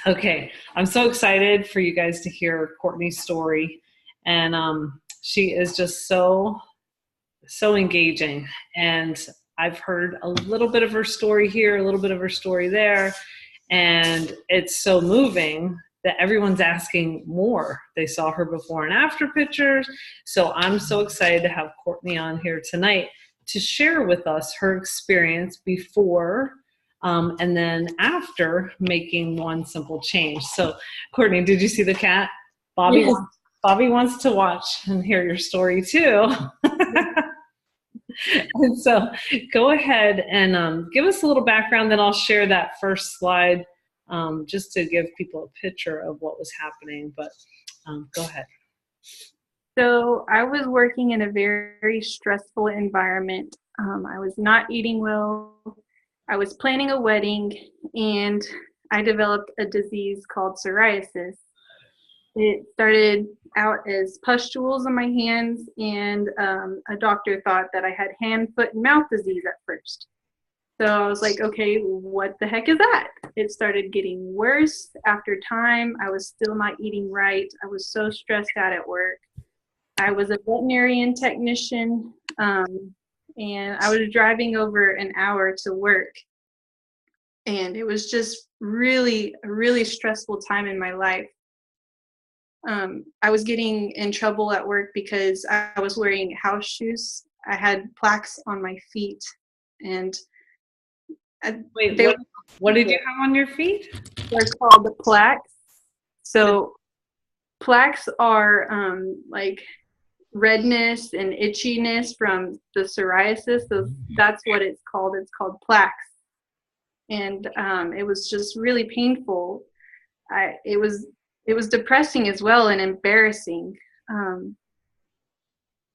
Okay, I'm so excited for you guys to hear Courtney's story, and she is just so engaging. And I've heard a little bit of her story here, a little bit of her story there, and it's so moving that everyone's asking more. They saw her before and after pictures, so I'm so excited to have Courtney on here tonight to share with us her experience before and then after making one simple change. So, Courtney, did you see the cat? Bobby, Yes. Bobby wants to watch and hear your story too. And so, go ahead and give us a little background. Then I'll share that first slide just to give people a picture of what was happening. But go ahead. So I was working in a very stressful environment. I was not eating well. I was planning a wedding, and I developed a disease called psoriasis. It started out as pustules on my hands, and a doctor thought that I had hand, foot, and mouth disease at first. So I was like, okay, what the heck is that? It started getting worse after time. I was still not eating right. I was so stressed out at work. I was a veterinarian technician, and I was driving over an hour to work. And it was just really, a really stressful time in my life. I was getting in trouble at work because I was wearing house shoes. I had plaques on my feet, and Wait, what did you have on your feet? They're called the plaques. So plaques are like redness and itchiness from the psoriasis. So that's what it's called. It's called plaques. And it was just really painful. It was depressing as well and embarrassing.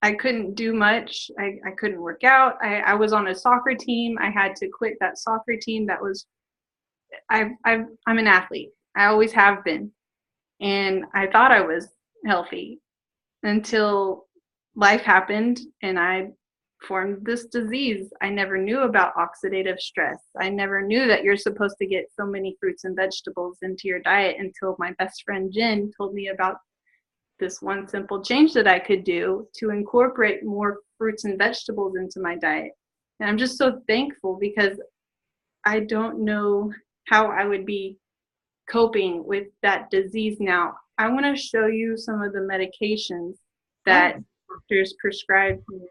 I couldn't do much. I couldn't work out. I was on a soccer team. I had to quit that soccer team. I'm an athlete. I always have been. And I thought I was healthy until life happened and I formed this disease. I never knew about oxidative stress. I never knew that you're supposed to get so many fruits and vegetables into your diet until my best friend Jen told me about this one simple change that I could do to incorporate more fruits and vegetables into my diet. And I'm just so thankful because I don't know how I would be coping with that disease now. I want to show you some of the medications that doctors prescribe me.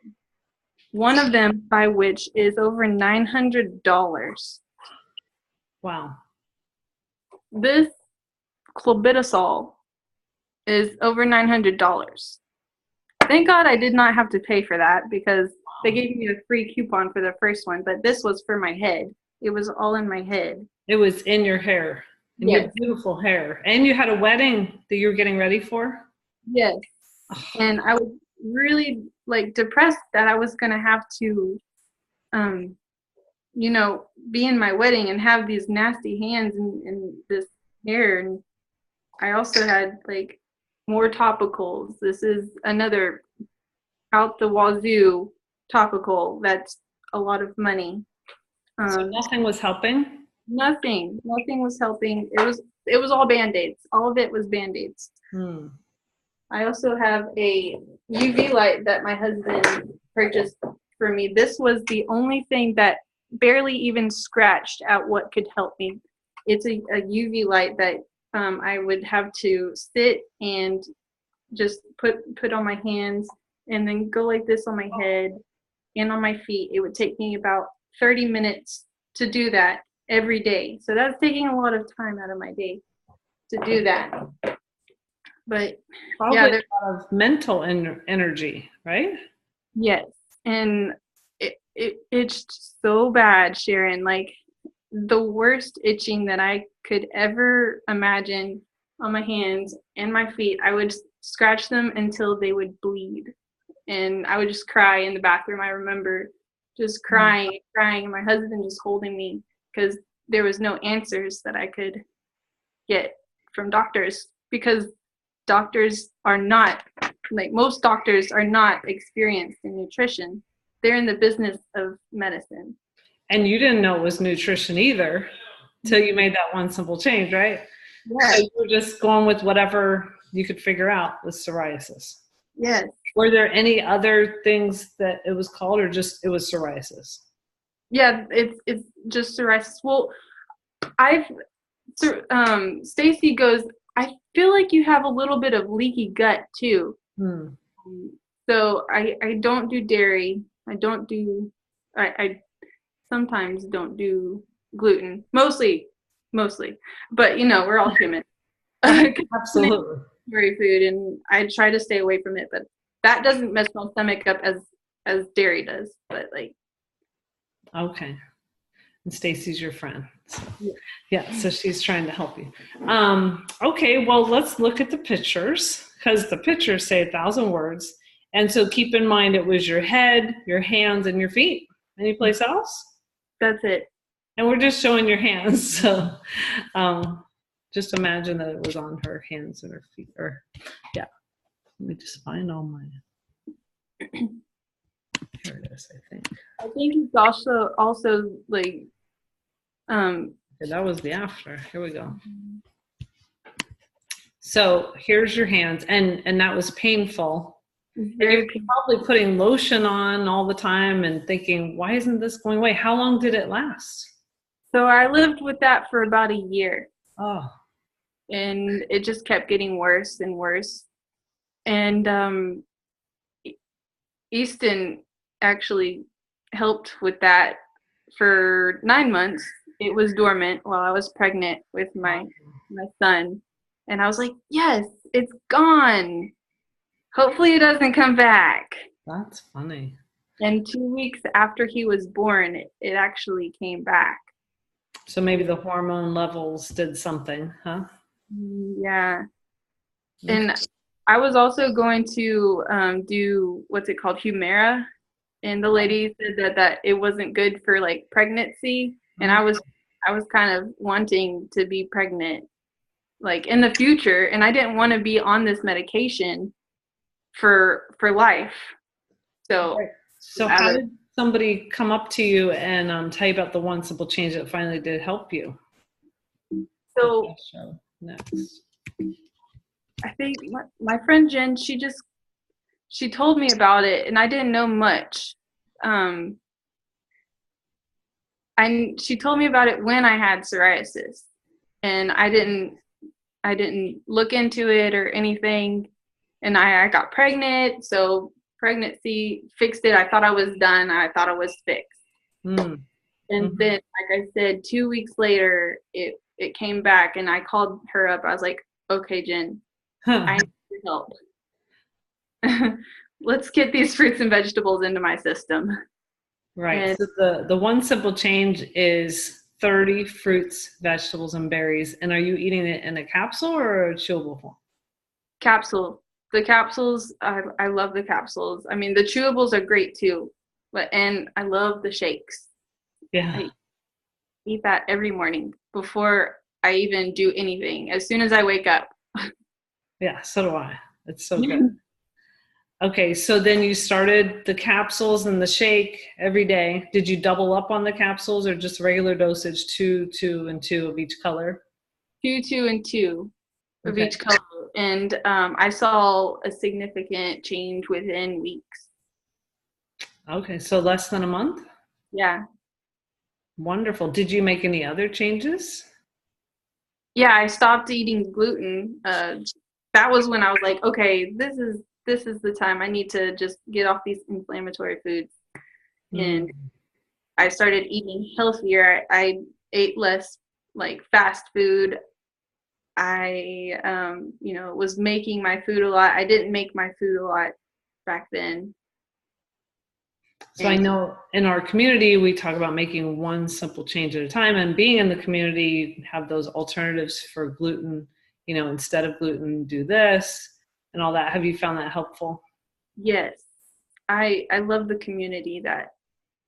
One of them, by which is over $900. Wow. This clobetasol is over $900. Thank God I did not have to pay for that because they gave me a free coupon for the first one, but this was for my head. It was all in my head. It was in your hair. And Yes. you have beautiful hair. And you had a wedding that you were getting ready for? Yes. And I was really depressed that I was going to have to, be in my wedding and have these nasty hands and this hair. And I also had more topicals. This is another out the wazoo topical. That's a lot of money. So nothing was helping? Nothing was helping. It was all Band-Aids. All of it was Band-Aids. I also have a UV light that my husband purchased for me. This was the only thing that barely even scratched at what could help me. It's a UV light that I would have to sit and just put on my hands and then go like this on my head and on my feet. It would take me about 30 minutes to do that every day. So that's taking a lot of time out of my day to do that. But probably a lot of mental energy, right? Yes. And it's so bad, Sharon. The worst itching that I could ever imagine on my hands and my feet. I would scratch them until they would bleed. And I would just cry in the bathroom. I remember just crying, and my husband just holding me because there was no answers that I could get from doctors because doctors are not, most doctors are not experienced in nutrition. They're in the business of medicine. And you didn't know it was nutrition either till you made that one simple change, right? Yeah. So you were just going with whatever you could figure out with psoriasis. Yes. Were there any other things that it was called, or just it was psoriasis? Yeah, it's just psoriasis. Well, I've Stacy goes, I feel like you have a little bit of leaky gut too. Hmm. So I don't do dairy. I sometimes don't do gluten. Mostly. But we're all human. Absolutely. Dairy food, and I try to stay away from it, but that doesn't mess my stomach up as dairy does. But like, Okay. And Stacy's your friend. So, yeah. yeah, so she's trying to help you. Okay, well, let's look at the pictures because the pictures say 1,000 words. And so keep in mind it was your head, your hands, and your feet. Any place else? That's it. And we're just showing your hands. So just imagine that it was on her hands and her feet. Or yeah, let me just find all my. Here it is, I think. I think it's also like Okay, that was the after. Here we go. So here's your hands, and that was painful. And you're probably putting lotion on all the time and thinking, why isn't this going away? How long did it last? So I lived with that for about a year. Oh. And it just kept getting worse and worse. And Easton actually helped with that for 9 months. It was dormant while I was pregnant with my son. And I was like, yes, it's gone. Hopefully it doesn't come back. That's funny. And 2 weeks after he was born, it actually came back. So maybe the hormone levels did something, huh? Yeah. And I was also going to do what's it called, Humira, and the lady said that it wasn't good for like pregnancy, and I was kind of wanting to be pregnant like in the future, and I didn't want to be on this medication for life. So how did somebody come up to you and tell you about the one simple change that finally did help you? So next. I think my friend Jen, she told me about it, and I didn't know much. She told me about it when I had psoriasis, and I didn't look into it or anything, and I got pregnant. So pregnancy fixed it. I thought I was done. I thought I was fixed. And then, like I said, 2 weeks later, it came back, and I called her up. I was like, okay, Jen, I need your help. Let's get these fruits and vegetables into my system. Right. So the one simple change is 30 fruits, vegetables, and berries. And are you eating it in a capsule or a chewable form? Capsule. The capsules, I love the capsules. I mean, the chewables are great too, and I love the shakes. Yeah. I eat that every morning before I even do anything. As soon as I wake up. Yeah, so do I. It's so good. Okay, so then you started the capsules and the shake every day. Did you double up on the capsules or just regular dosage, 2, 2, and 2 of each color? 2, 2, and 2 of each color. And I saw a significant change within weeks. Okay, so less than a month? Yeah. Wonderful. Did you make any other changes? Yeah, I stopped eating gluten. That was when I was like, okay, this is the time I need to just get off these inflammatory foods. And I started eating healthier. I ate less like fast food. I was making my food a lot. I didn't make my food a lot back then. So I know in our community, we talk about making one simple change at a time, and being in the community, have those alternatives for gluten, instead of gluten, do this and all that. Have you found that helpful? Yes. I love the community that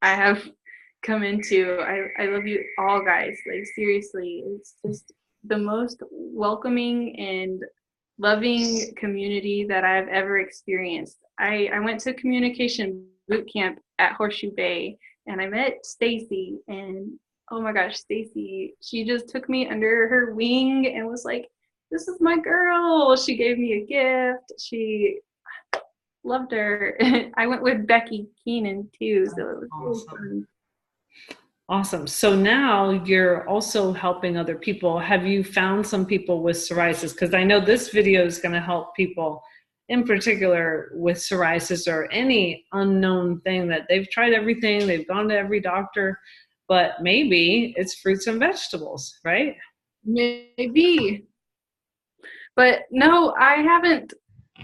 I have come into. I love you all, guys. Like, seriously, it's just the most welcoming and loving community that I've ever experienced. I went to communication boot camp at Horseshoe Bay, and I met Stacy, and oh my gosh, Stacy, she just took me under her wing and was like, this is my girl. She gave me a gift. She loved her. I went with Becky Keenan too, so it was really fun. Awesome. So now you're also helping other people. Have you found some people with psoriasis? Because I know this video is going to help people in particular with psoriasis or any unknown thing that they've tried everything, they've gone to every doctor, but maybe it's fruits and vegetables, right? Maybe. But no, I haven't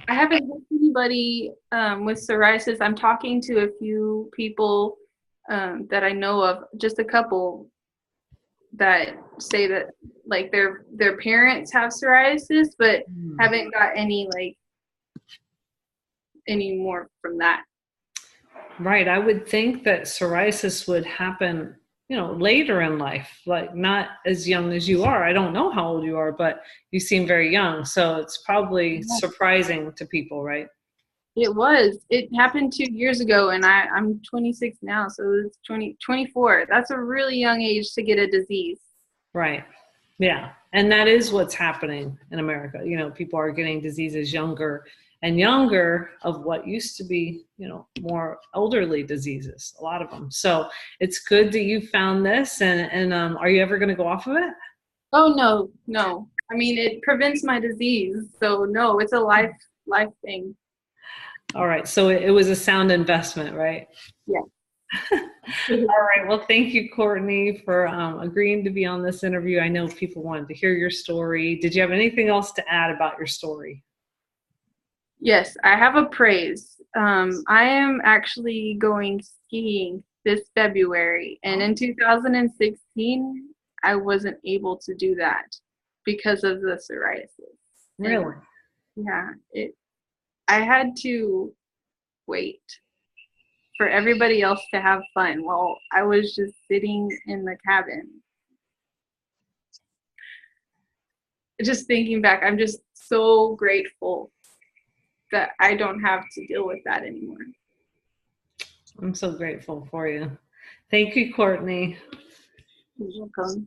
helped anybody with psoriasis. I'm talking to a few people that I know of, just a couple that say that like their parents have psoriasis, but haven't got any more from that. Right. I would think that psoriasis would happen, later in life, like not as young as you are. I don't know how old you are, but you seem very young. So it's probably surprising to people, right? It happened 2 years ago, and I'm 26 now, so it's 24. That's a really young age to get a disease. Right. Yeah. And that is what's happening in America. People are getting diseases younger and younger of what used to be, more elderly diseases, a lot of them. So it's good that you found this. And are you ever going to go off of it? Oh, no. I mean, it prevents my disease. So no, it's a life thing. All right. So it was a sound investment, right? Yeah. All right. Well, thank you, Courtney, for agreeing to be on this interview. I know people wanted to hear your story. Did you have anything else to add about your story? Yes, I have a praise. I am actually going skiing this February, and in 2016, I wasn't able to do that because of the psoriasis. Really? And, yeah, I had to wait for everybody else to have fun while I was just sitting in the cabin. Just thinking back, I'm just so grateful that I don't have to deal with that anymore. I'm so grateful for you. Thank you, Courtney. You're welcome.